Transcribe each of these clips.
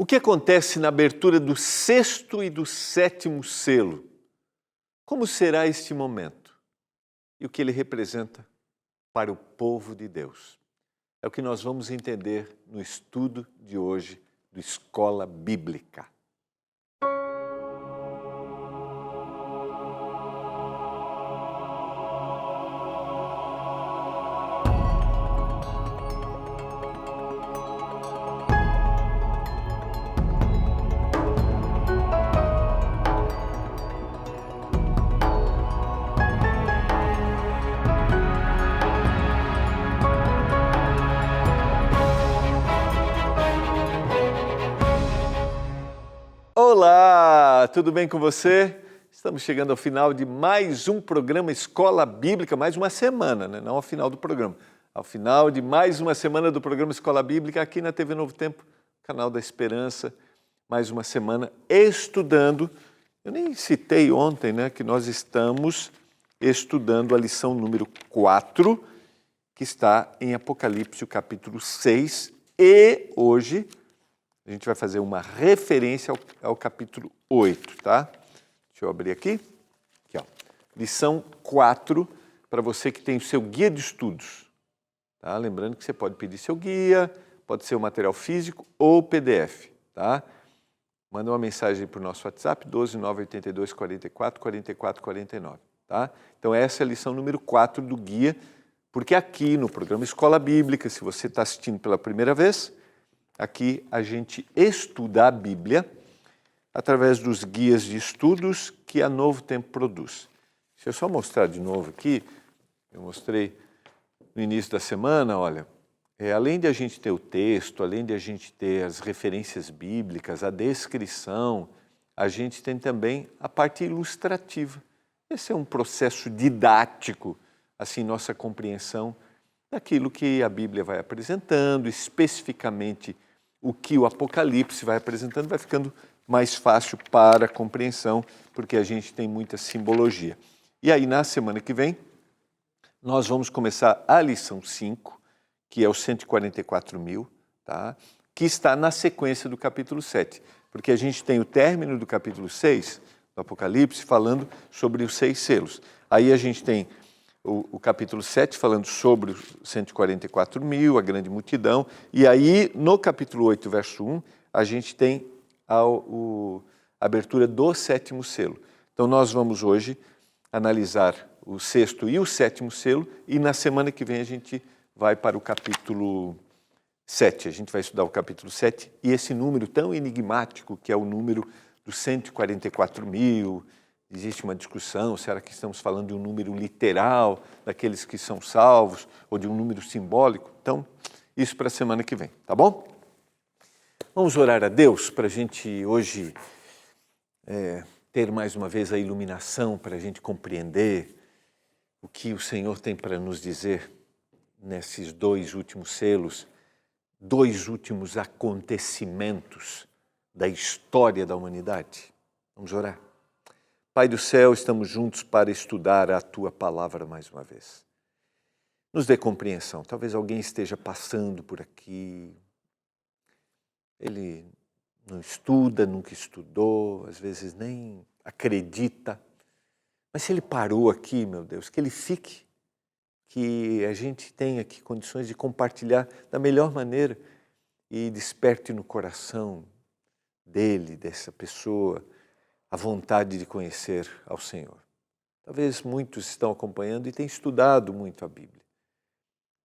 O que acontece na abertura do 6º e do 7º selo? Como será este momento? E o que ele representa para o povo de Deus? É o que nós vamos entender no estudo de hoje do Escola Bíblica. Olá, tudo bem com você? Estamos chegando ao final de mais um programa Escola Bíblica, mais uma semana, né? Não ao final do programa. Ao final de mais uma semana do programa Escola Bíblica aqui na TV Novo Tempo, canal da Esperança, mais uma semana estudando. Eu nem citei ontem, né, que nós estamos estudando a lição número 4, que está em Apocalipse, o capítulo 6, e hoje a gente vai fazer uma referência ao capítulo 8, tá? Deixa eu abrir aqui. Aqui, ó. Lição 4, para você que tem o seu guia de estudos. Tá? Lembrando que você pode pedir seu guia, pode ser o material físico ou PDF, tá? Manda uma mensagem para o nosso WhatsApp, 12 982 44 44 49, tá? Então essa é a lição número 4 do guia, porque aqui no programa Escola Bíblica, se você está assistindo pela primeira vez, aqui a gente estuda a Bíblia através dos guias de estudos que a Novo Tempo produz. Deixa eu só mostrar de novo aqui, eu mostrei no início da semana, olha, além de a gente ter o texto, além de a gente ter as referências bíblicas, a descrição, a gente tem também a parte ilustrativa. Esse é um processo didático, assim, nossa compreensão daquilo que a Bíblia vai apresentando, especificamente o que o Apocalipse vai apresentando, vai ficando mais fácil para a compreensão, porque a gente tem muita simbologia. E aí, na semana que vem, nós vamos começar a lição 5, que é o 144.000, tá? Que está na sequência do capítulo 7, porque a gente tem o término do capítulo 6, do Apocalipse, falando sobre os 6 selos. Aí a gente tem o capítulo 7 falando sobre os 144.000, a grande multidão, e aí no capítulo 8, verso 1, a gente tem a abertura do 7º selo. Então nós vamos hoje analisar o 6º e o 7º selo, e na semana que vem a gente vai para o capítulo 7. A gente vai estudar o capítulo 7 e esse número tão enigmático que é o número dos 144.000. Existe uma discussão, será que estamos falando de um número literal, daqueles que são salvos, ou de um número simbólico? Então, isso para a semana que vem, tá bom? Vamos orar a Deus para a gente hoje ter mais uma vez a iluminação, para a gente compreender o que o Senhor tem para nos dizer nesses 2 últimos selos, 2 últimos acontecimentos da história da humanidade. Vamos orar. Pai do céu, estamos juntos para estudar a Tua Palavra mais uma vez. Nos dê compreensão. Talvez alguém esteja passando por aqui. Ele não estuda, nunca estudou, às vezes nem acredita. Mas se ele parou aqui, meu Deus, que ele fique, que a gente tenha aqui condições de compartilhar da melhor maneira e desperte no coração dele, dessa pessoa, a vontade de conhecer ao Senhor. Talvez muitos estão acompanhando e têm estudado muito a Bíblia.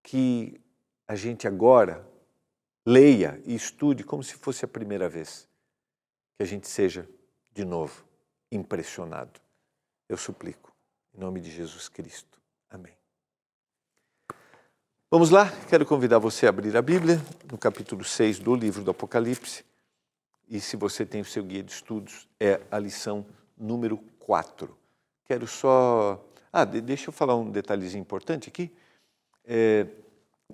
Que a gente agora leia e estude como se fosse a primeira vez. Que a gente seja, de novo, impressionado. Eu suplico, em nome de Jesus Cristo. Amém. Vamos lá? Quero convidar você a abrir a Bíblia, no capítulo 6 do livro do Apocalipse. E se você tem o seu guia de estudos, é a lição número 4. Quero só... deixa eu falar um detalhezinho importante aqui.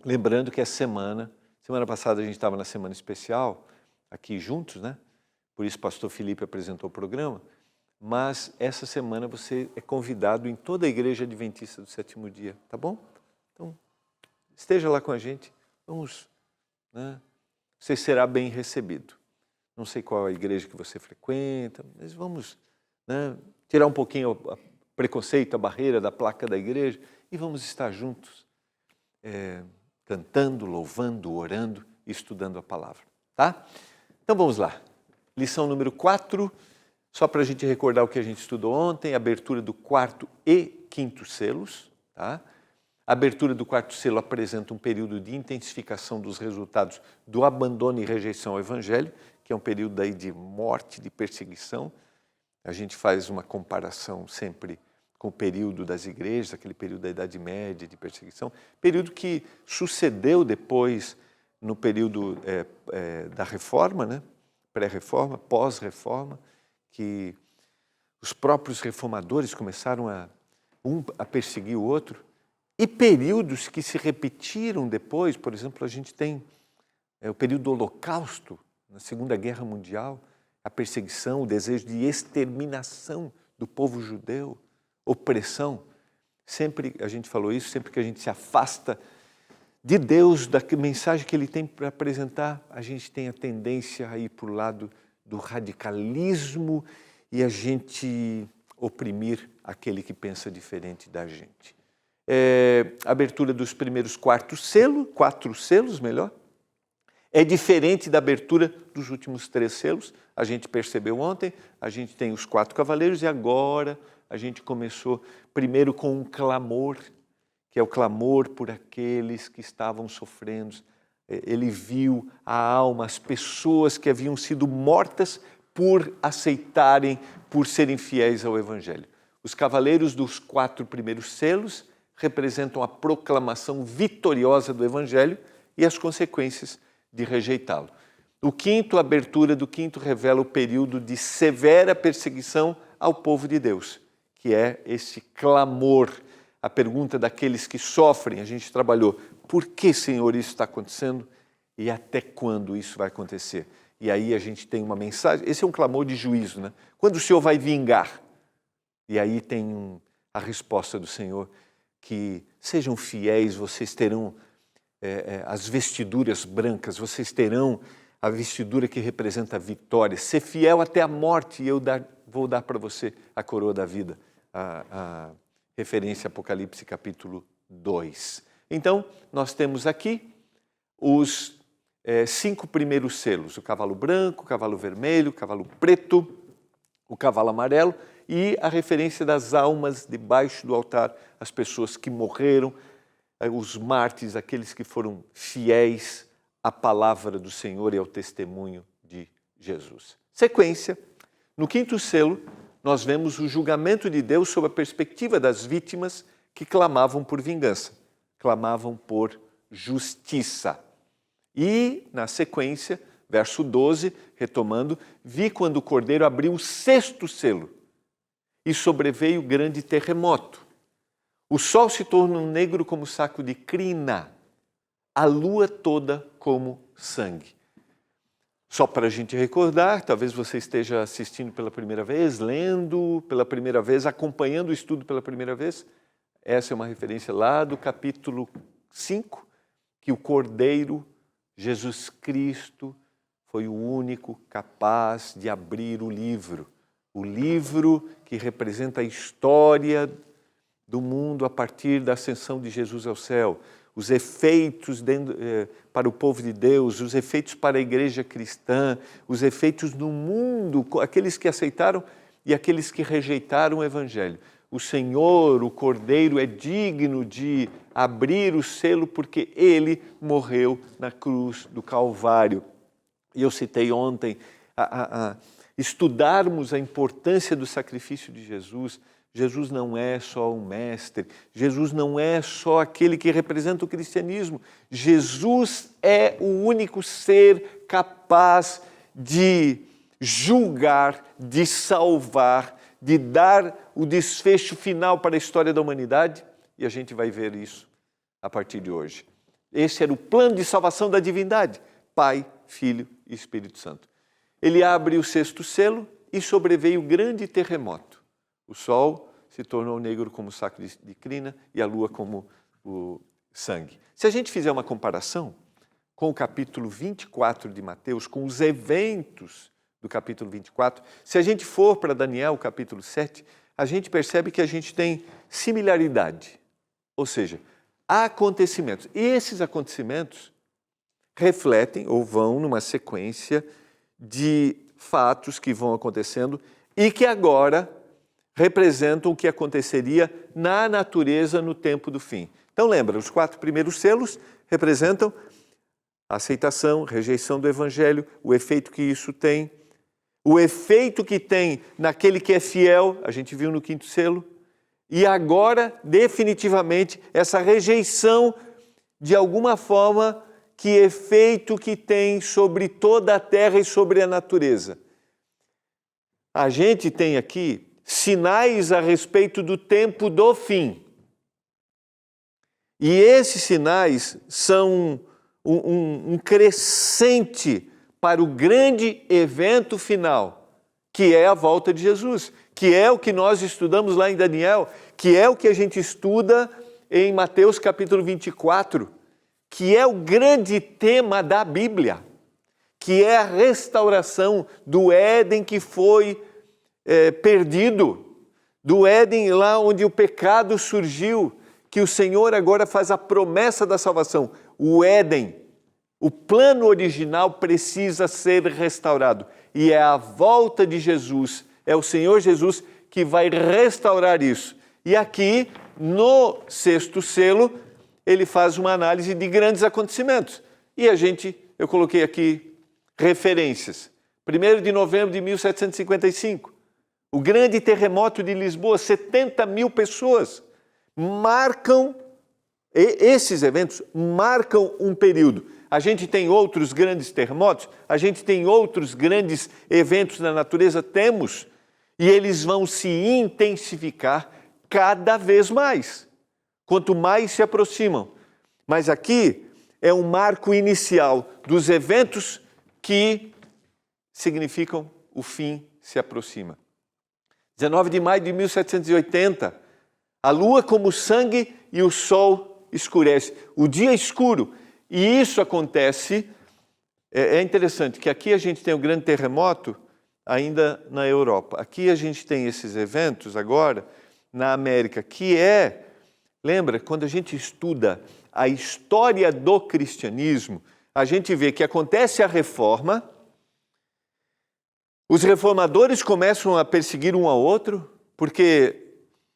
Lembrando que essa semana passada a gente estava na semana especial, aqui juntos, né? Por isso o pastor Felipe apresentou o programa. Mas essa semana você é convidado em toda a Igreja Adventista do 7º dia, tá bom? Então, esteja lá com a gente. Vamos, né? Você será bem recebido. Não sei qual é a igreja que você frequenta, mas vamos, né, tirar um pouquinho o preconceito, a barreira da placa da igreja e vamos estar juntos, cantando, louvando, orando e estudando a palavra, tá? Então vamos lá. Lição número 4, só para a gente recordar o que a gente estudou ontem, abertura do 4º e 5º selos, tá? A abertura do 4º selo apresenta um período de intensificação dos resultados do abandono e rejeição ao Evangelho, que é um período aí de morte, de perseguição. A gente faz uma comparação sempre com o período das igrejas, aquele período da Idade Média de perseguição, período que sucedeu depois no período da Reforma, né? Pré-reforma, pós-reforma, que os próprios reformadores começaram a perseguir o outro, e períodos que se repetiram depois. Por exemplo, a gente tem o período do Holocausto, na Segunda Guerra Mundial, a perseguição, o desejo de exterminação do povo judeu, opressão. Sempre a gente falou isso, sempre que a gente se afasta de Deus, da mensagem que Ele tem para apresentar, a gente tem a tendência a ir para o lado do radicalismo e a gente oprimir aquele que pensa diferente da gente. Abertura dos primeiros 4 selos, é diferente da abertura dos últimos 3 selos. A gente percebeu ontem, a gente tem os 4 cavaleiros e agora a gente começou primeiro com um clamor, que é o clamor por aqueles que estavam sofrendo. Ele viu a alma, as pessoas que haviam sido mortas por aceitarem, por serem fiéis ao Evangelho. Os cavaleiros dos 4 primeiros selos representam a proclamação vitoriosa do Evangelho e as consequências de rejeitá-lo. O 5º, a abertura do 5º, revela o período de severa perseguição ao povo de Deus, que é esse clamor. A pergunta daqueles que sofrem, a gente trabalhou, por que, Senhor, isso está acontecendo e até quando isso vai acontecer? E aí a gente tem uma mensagem, esse é um clamor de juízo, né? Quando o Senhor vai vingar? E aí tem a resposta do Senhor, que sejam fiéis, vocês terão as vestiduras brancas, vocês terão a vestidura que representa a vitória. Ser fiel até a morte e eu vou dar para você a coroa da vida. A referência a Apocalipse capítulo 2. Então, nós temos aqui os 5 primeiros selos, o cavalo branco, o cavalo vermelho, o cavalo preto, o cavalo amarelo e a referência das almas debaixo do altar, as pessoas que morreram, os mártires, aqueles que foram fiéis à palavra do Senhor e ao testemunho de Jesus. Sequência, no 5º selo, nós vemos o julgamento de Deus sob a perspectiva das vítimas que clamavam por vingança, clamavam por justiça. E, na sequência, verso 12, retomando, vi quando o Cordeiro abriu o 6º selo e sobreveio grande terremoto. O sol se tornou negro como saco de crina, a lua toda como sangue. Só para a gente recordar, talvez você esteja assistindo pela primeira vez, lendo pela primeira vez, acompanhando o estudo pela primeira vez. Essa é uma referência lá do capítulo 5, que o Cordeiro, Jesus Cristo, foi o único capaz de abrir o livro que representa a história do mundo a partir da ascensão de Jesus ao céu, os efeitos para o povo de Deus, os efeitos para a igreja cristã, os efeitos no mundo, aqueles que aceitaram e aqueles que rejeitaram o Evangelho. O Senhor, o Cordeiro, é digno de abrir o selo porque Ele morreu na cruz do Calvário. E eu citei ontem estudarmos a importância do sacrifício de Jesus. Jesus não é só um mestre, Jesus não é só aquele que representa o cristianismo. Jesus é o único ser capaz de julgar, de salvar, de dar o desfecho final para a história da humanidade, e a gente vai ver isso a partir de hoje. Esse era o plano de salvação da divindade, Pai, Filho e Espírito Santo. Ele abre o 6º selo e sobreveio grande terremoto. O sol se tornou negro como saco de crina e a lua como o sangue. Se a gente fizer uma comparação com o capítulo 24 de Mateus, com os eventos do capítulo 24. Se a gente for para Daniel, capítulo 7, a gente percebe que a gente tem similaridade. Ou seja, há acontecimentos. E esses acontecimentos refletem ou vão numa sequência de fatos que vão acontecendo e que agora representam o que aconteceria na natureza no tempo do fim. Então lembra, os 4 primeiros selos representam a aceitação, rejeição do evangelho, o efeito que isso tem, o efeito que tem naquele que é fiel, a gente viu no 5º selo, e agora, definitivamente, essa rejeição, de alguma forma, que efeito que tem sobre toda a terra e sobre a natureza. A gente tem aqui sinais a respeito do tempo do fim. E esses sinais são um crescente para o grande evento final, que é a volta de Jesus, que é o que nós estudamos lá em Daniel, que é o que a gente estuda em Mateus capítulo 24, que é o grande tema da Bíblia, que é a restauração do Éden que foi perdido, do Éden lá onde o pecado surgiu, que o Senhor agora faz a promessa da salvação. O Éden, o plano original precisa ser restaurado. E é a volta de Jesus, é o Senhor Jesus que vai restaurar isso. E aqui, no 6º selo, ele faz uma análise de grandes acontecimentos. E eu coloquei aqui referências. 1º de novembro de 1755, o grande terremoto de Lisboa, 70 mil pessoas. Esses eventos marcam um período. A gente tem outros grandes terremotos, a gente tem outros grandes eventos na natureza, temos, e eles vão se intensificar cada vez mais, quanto mais se aproximam. Mas aqui é um marco inicial dos eventos que significam o fim se aproxima. 19 de maio de 1780, a lua como sangue e o sol escurece. O dia é escuro. E isso acontece, é interessante que aqui a gente tem o grande terremoto ainda na Europa. Aqui a gente tem esses eventos agora na América, lembra, quando a gente estuda a história do cristianismo, a gente vê que acontece a reforma, os reformadores começam a perseguir um ao outro, porque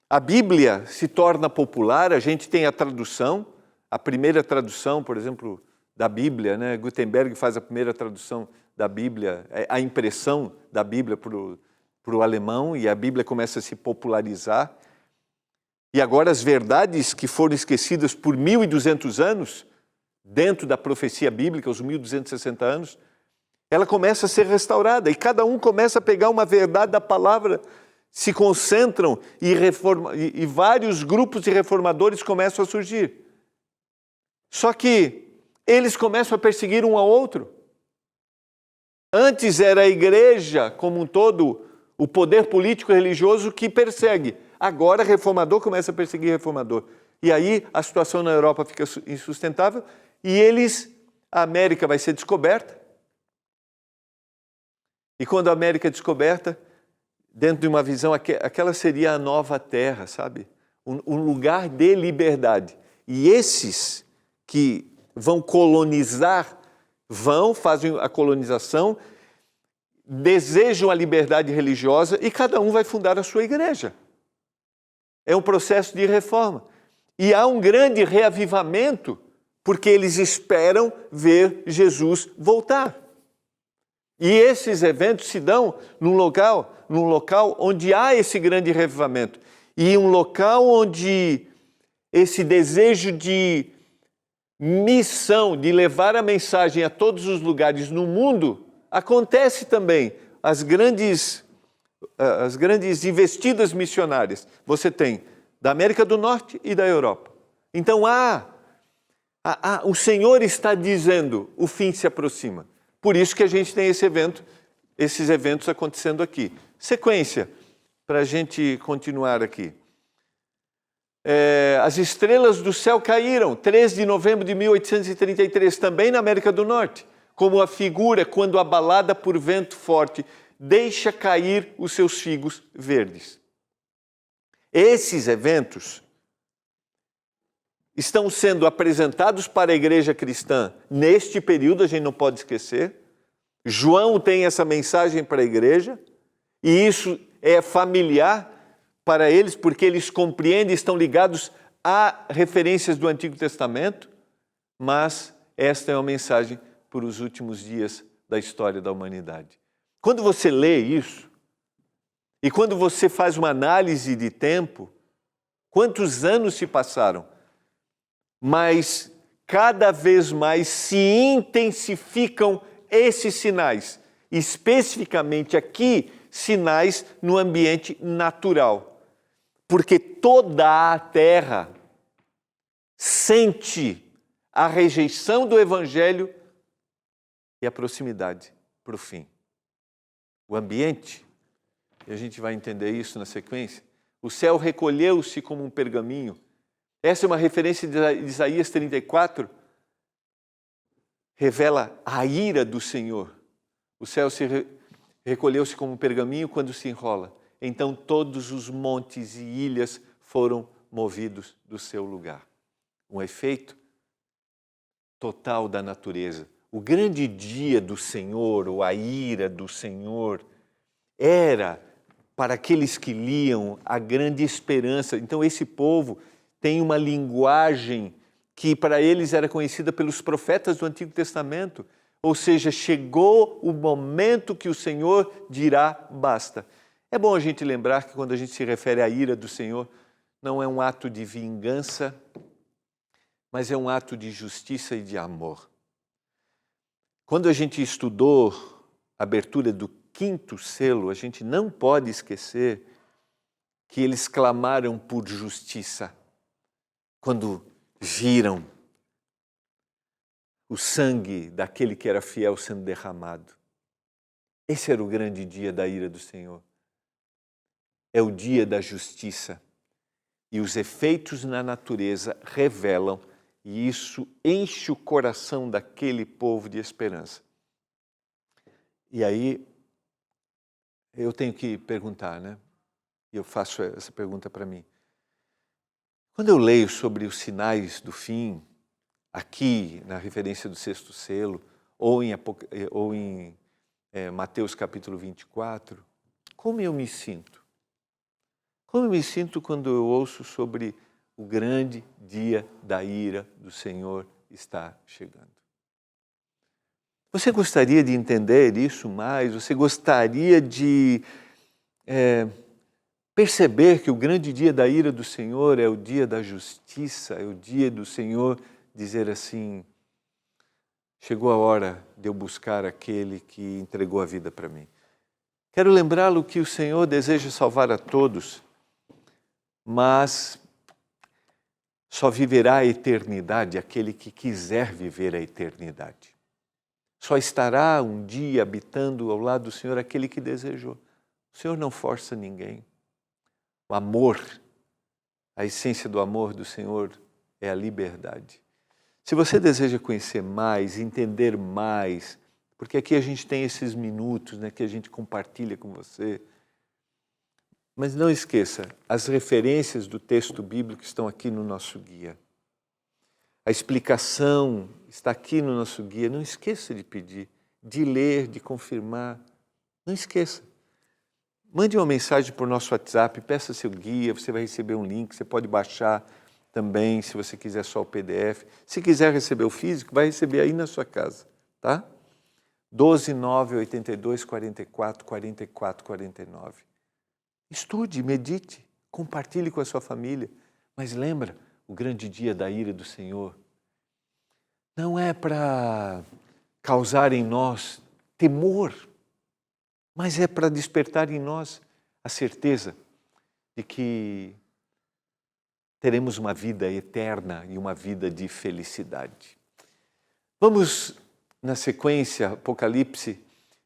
a Bíblia se torna popular, a gente tem a tradução, a primeira tradução, por exemplo, da Bíblia, né? Gutenberg faz a primeira tradução da Bíblia, a impressão da Bíblia para o alemão, e a Bíblia começa a se popularizar. E agora as verdades que foram esquecidas por 1.200 anos, dentro da profecia bíblica, os 1.260 anos, ela começa a ser restaurada, e cada um começa a pegar uma verdade da palavra, se concentram e vários grupos de reformadores começam a surgir. Só que eles começam a perseguir um ao outro. Antes era a igreja como um todo, o poder político e religioso que persegue. Agora reformador começa a perseguir reformador. E aí a situação na Europa fica insustentável e a América vai ser descoberta. E quando a América é descoberta, dentro de uma visão, aquela seria a nova terra, sabe? Um lugar de liberdade. E esses que vão colonizar, fazem a colonização, desejam a liberdade religiosa e cada um vai fundar a sua igreja. É um processo de reforma. E há um grande reavivamento, porque eles esperam ver Jesus voltar. E esses eventos se dão num local onde há esse grande reavivamento. E um local onde esse desejo de missão, de levar a mensagem a todos os lugares no mundo, acontece também. As grandes investidas missionárias você tem da América do Norte e da Europa. Então o Senhor está dizendo, o fim se aproxima. Por isso que a gente tem esses eventos acontecendo aqui. Sequência, para a gente continuar aqui. as estrelas do céu caíram, 3 de novembro de 1833, também na América do Norte, como a figura, quando abalada por vento forte, deixa cair os seus figos verdes. Esses eventos estão sendo apresentados para a igreja cristã neste período, a gente não pode esquecer. João tem essa mensagem para a igreja, e isso é familiar para eles, porque eles compreendem, estão ligados a referências do Antigo Testamento, mas esta é uma mensagem para os últimos dias da história da humanidade. Quando você lê isso, e quando você faz uma análise de tempo, quantos anos se passaram? Mas cada vez mais se intensificam esses sinais, especificamente aqui, sinais no ambiente natural. Porque toda a terra sente a rejeição do Evangelho e a proximidade para o fim. O ambiente, e a gente vai entender isso na sequência, o céu recolheu-se como um pergaminho. Essa é uma referência de Isaías 34, revela a ira do Senhor. O céu recolheu-se como um pergaminho quando se enrola. Então todos os montes e ilhas foram movidos do seu lugar. Um efeito total da natureza. O grande dia do Senhor, ou a ira do Senhor, era, para aqueles que liam, a grande esperança. Então esse povo tem uma linguagem que para eles era conhecida pelos profetas do Antigo Testamento. Ou seja, chegou o momento que o Senhor dirá basta. É bom a gente lembrar que quando a gente se refere à ira do Senhor, não é um ato de vingança, mas é um ato de justiça e de amor. Quando a gente estudou a abertura do 5º selo, a gente não pode esquecer que eles clamaram por justiça quando viram o sangue daquele que era fiel sendo derramado. Esse era o grande dia da ira do Senhor. É o dia da justiça. E os efeitos na natureza revelam, e isso enche o coração daquele povo de esperança. E aí, eu tenho que perguntar, né? E eu faço essa pergunta para mim. Quando eu leio sobre os sinais do fim, aqui na referência do 6º selo, ou em Mateus capítulo 24, como eu me sinto? Como eu me sinto quando eu ouço sobre o grande dia da ira do Senhor está chegando? Você gostaria de entender isso mais? Você gostaria de perceber que o grande dia da ira do Senhor é o dia da justiça, é o dia do Senhor dizer assim: chegou a hora de eu buscar aquele que entregou a vida para mim. Quero lembrá-lo que o Senhor deseja salvar a todos, mas só viverá a eternidade aquele que quiser viver a eternidade. Só estará um dia habitando ao lado do Senhor aquele que desejou. O Senhor não força ninguém. O amor, a essência do amor do Senhor é a liberdade. Se você deseja conhecer mais, entender mais, porque aqui a gente tem esses minutos, né, que a gente compartilha com você. Mas não esqueça, as referências do texto bíblico estão aqui no nosso guia. A explicação está aqui no nosso guia. Não esqueça de pedir, de ler, de confirmar. Não esqueça. Mande uma mensagem por nosso WhatsApp, peça seu guia, você vai receber um link, você pode baixar também, se você quiser só o PDF. Se quiser receber o físico, vai receber aí na sua casa, tá? 12 9 82 44 44 49. Estude, medite, compartilhe com a sua família. Mas lembra, o grande dia da ira do Senhor não é para causar em nós temor, mas é para despertar em nós a certeza de que teremos uma vida eterna e uma vida de felicidade. Vamos, na sequência, Apocalipse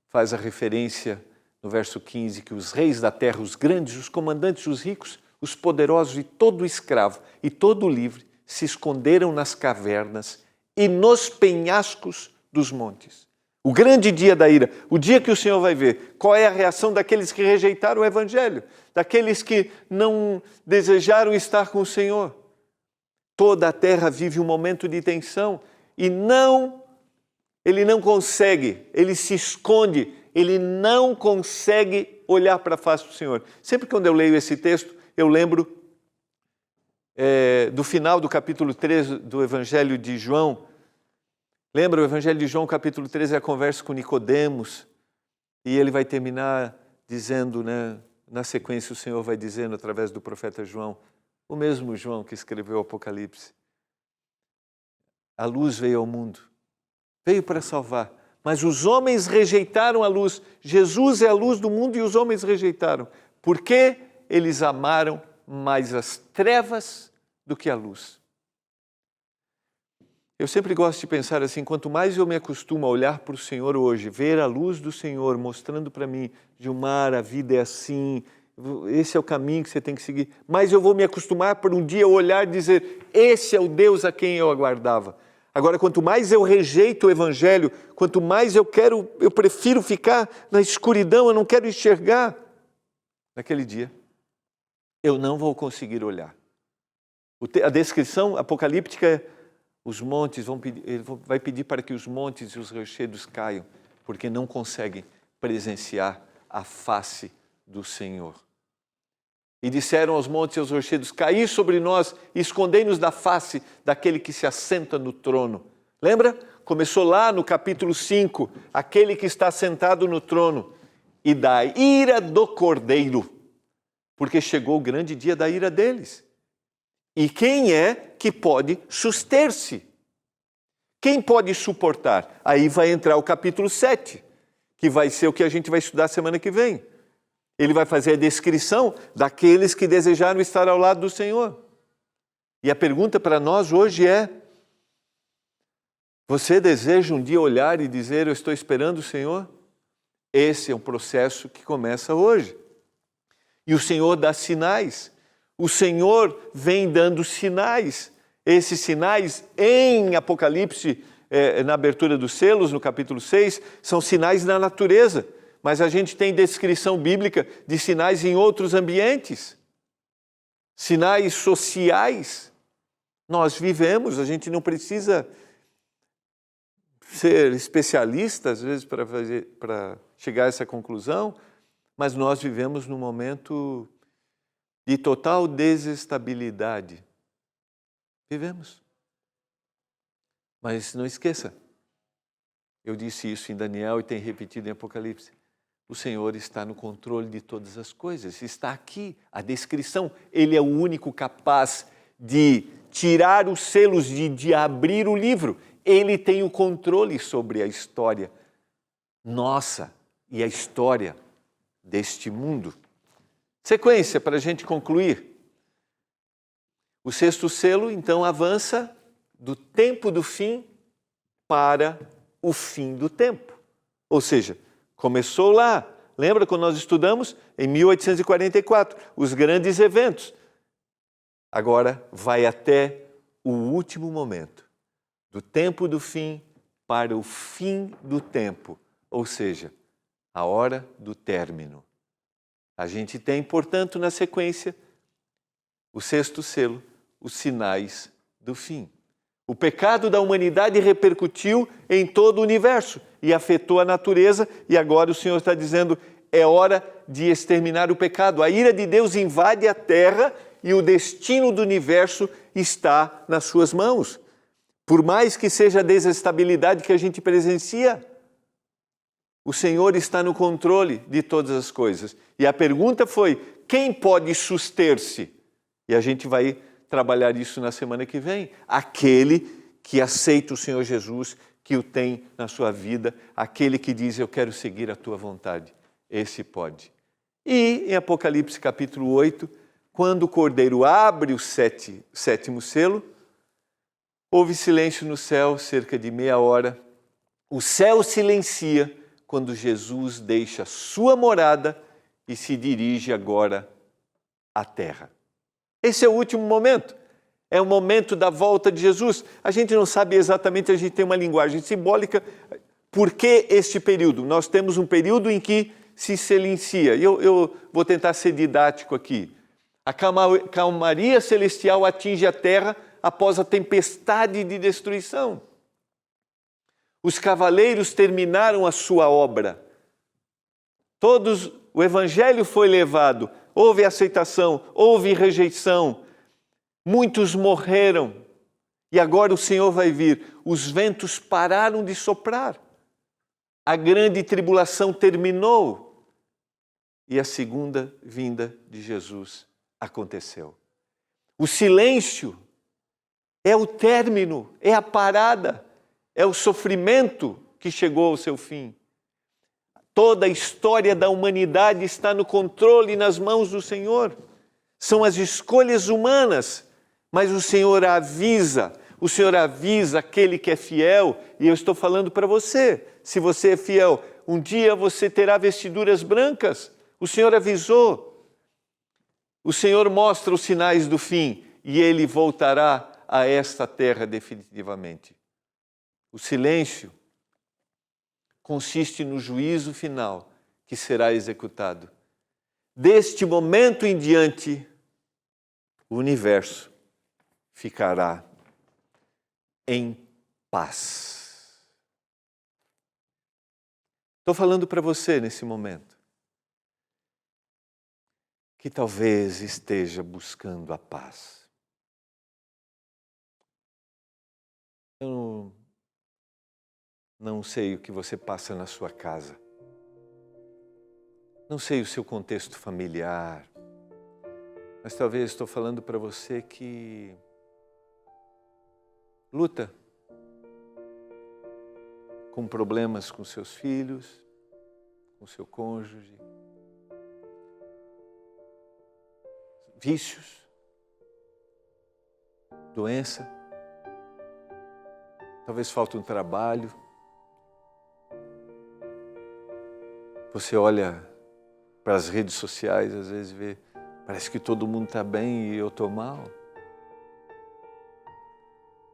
faz a referência no verso 15, que os reis da terra, os grandes, os comandantes, os ricos, os poderosos e todo escravo e todo livre se esconderam nas cavernas e nos penhascos dos montes. O grande dia da ira, o dia que o Senhor vai ver qual é a reação daqueles que rejeitaram o Evangelho, daqueles que não desejaram estar com o Senhor. Toda a terra vive um momento de tensão e ele não consegue, ele se esconde, ele não consegue olhar para a face do Senhor. Sempre quando eu leio esse texto, eu lembro do final do capítulo 3 do Evangelho de João. Lembra, o Evangelho de João, capítulo 13, é a conversa com Nicodemos, e ele vai terminar dizendo, na sequência o Senhor vai dizendo através do profeta João, o mesmo João que escreveu o Apocalipse: a luz veio ao mundo, veio para salvar, mas os homens rejeitaram a luz. Jesus é a luz do mundo e os homens rejeitaram, porque eles amaram mais as trevas do que a luz. Eu sempre gosto de pensar assim, quanto mais eu me acostumo a olhar para o Senhor hoje, ver a luz do Senhor mostrando para mim, Gilmar, a vida é assim, esse é o caminho que você tem que seguir, mais eu vou me acostumar para um dia eu olhar e dizer, esse é o Deus a quem eu aguardava. Agora, quanto mais eu rejeito o Evangelho, quanto mais eu prefiro ficar na escuridão, eu não quero enxergar, naquele dia, eu não vou conseguir olhar. A descrição apocalíptica é: os montes ele vai pedir para que os montes e os rochedos caiam, porque não conseguem presenciar a face do Senhor. E disseram aos montes e aos rochedos: caí sobre nós e escondei-nos da face daquele que se assenta no trono. Lembra? Começou lá no capítulo 5, aquele que está sentado no trono, e da ira do Cordeiro, porque chegou o grande dia da ira deles. E quem é que pode suster-se? Quem pode suportar? Aí vai entrar o capítulo 7, que vai ser o que a gente vai estudar semana que vem. Ele vai fazer a descrição daqueles que desejaram estar ao lado do Senhor. E a pergunta para nós hoje é: você deseja um dia olhar e dizer, eu estou esperando o Senhor? Esse é um processo que começa hoje. E o Senhor dá sinais. O Senhor vem dando sinais. Esses sinais, em Apocalipse, na abertura dos selos, no capítulo 6, são sinais da natureza. Mas a gente tem descrição bíblica de sinais em outros ambientes. Sinais sociais. Nós vivemos, a gente não precisa ser especialista, às vezes, para chegar a essa conclusão, mas nós vivemos num momento de total desestabilidade. Vivemos. Mas não esqueça, eu disse isso em Daniel e tenho repetido em Apocalipse, o Senhor está no controle de todas as coisas, está aqui a descrição, Ele é o único capaz de tirar os selos, de abrir o livro, Ele tem o controle sobre a história nossa e a história deste mundo. Sequência para a gente concluir. O sexto selo, então, avança do tempo do fim para o fim do tempo. Ou seja, começou lá. Lembra quando nós estudamos? Em 1844, os grandes eventos. Agora vai até o último momento. Do tempo do fim para o fim do tempo. Ou seja, a hora do término. A gente tem, portanto, na sequência, o sexto selo, os sinais do fim. O pecado da humanidade repercutiu em todo o universo e afetou a natureza, e agora o Senhor está dizendo, é hora de exterminar o pecado. A ira de Deus invade a terra e o destino do universo está nas suas mãos. Por mais que seja a desestabilidade que a gente presencia, o Senhor está no controle de todas as coisas. E a pergunta foi, quem pode suster-se? E a gente vai trabalhar isso na semana que vem. Aquele que aceita o Senhor Jesus, que o tem na sua vida, aquele que diz, eu quero seguir a tua vontade. Esse pode. E em Apocalipse capítulo 8, quando o Cordeiro abre o sétimo selo, houve silêncio no céu, cerca de meia hora. O céu silencia quando Jesus deixa sua morada e se dirige agora à terra. Esse é o último momento. É o momento da volta de Jesus. A gente não sabe exatamente, a gente tem uma linguagem simbólica. Por que este período? Nós temos um período em que se silencia. Eu vou tentar ser didático aqui. A calmaria celestial atinge a terra após a tempestade de destruição. Os cavaleiros terminaram a sua obra. O evangelho foi levado. Houve aceitação, houve rejeição. Muitos morreram. E agora o Senhor vai vir. Os ventos pararam de soprar. A grande tribulação terminou. E a segunda vinda de Jesus aconteceu. O silêncio é o término, é a parada, é o sofrimento que chegou ao seu fim. Toda a história da humanidade está no controle e nas mãos do Senhor. São as escolhas humanas, mas o Senhor avisa aquele que é fiel, e eu estou falando para você, se você é fiel, um dia você terá vestiduras brancas, o Senhor avisou. O Senhor mostra os sinais do fim e Ele voltará a esta terra definitivamente. O silêncio consiste no juízo final que será executado. Deste momento em diante, o universo ficará em paz. Estou falando para você nesse momento que talvez esteja buscando a paz. Eu não sei o que você passa na sua casa. Não sei o seu contexto familiar. Mas talvez estou falando para você que luta com problemas com seus filhos, com seu cônjuge, vícios, doença, talvez falte um trabalho. Você olha para as redes sociais, às vezes vê, parece que todo mundo está bem e eu estou mal.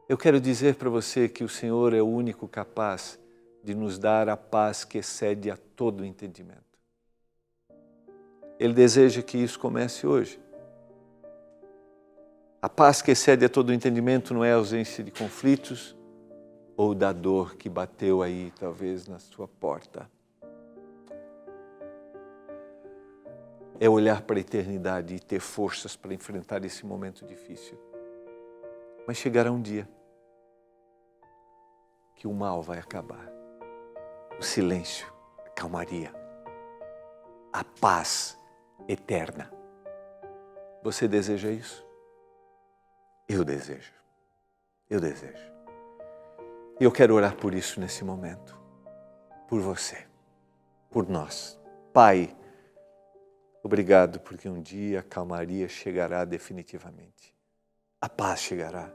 Eu quero dizer para você que o Senhor é o único capaz de nos dar a paz que excede a todo entendimento. Ele deseja que isso comece hoje. A paz que excede a todo entendimento não é a ausência de conflitos ou da dor que bateu aí, talvez, na sua porta. É olhar para a eternidade e ter forças para enfrentar esse momento difícil. Mas chegará um dia que o mal vai acabar. O silêncio, a calmaria, a paz eterna. Você deseja isso? Eu desejo. Eu desejo. E eu quero orar por isso nesse momento. Por você. Por nós. Pai, obrigado porque um dia a calmaria chegará definitivamente. A paz chegará.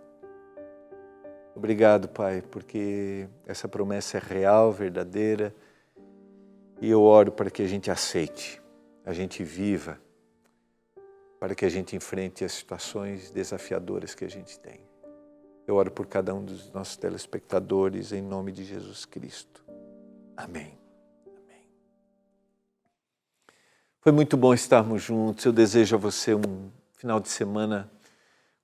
Obrigado, Pai, porque essa promessa é real, verdadeira, e eu oro para que a gente aceite, a gente viva, para que a gente enfrente as situações desafiadoras que a gente tem. Eu oro por cada um dos nossos telespectadores, em nome de Jesus Cristo. Amém. Amém. Foi muito bom estarmos juntos. Eu desejo a você um final de semana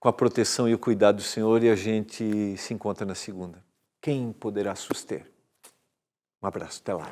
com a proteção e o cuidado do Senhor, e a gente se encontra na segunda. Quem poderá suster? Um abraço, até lá.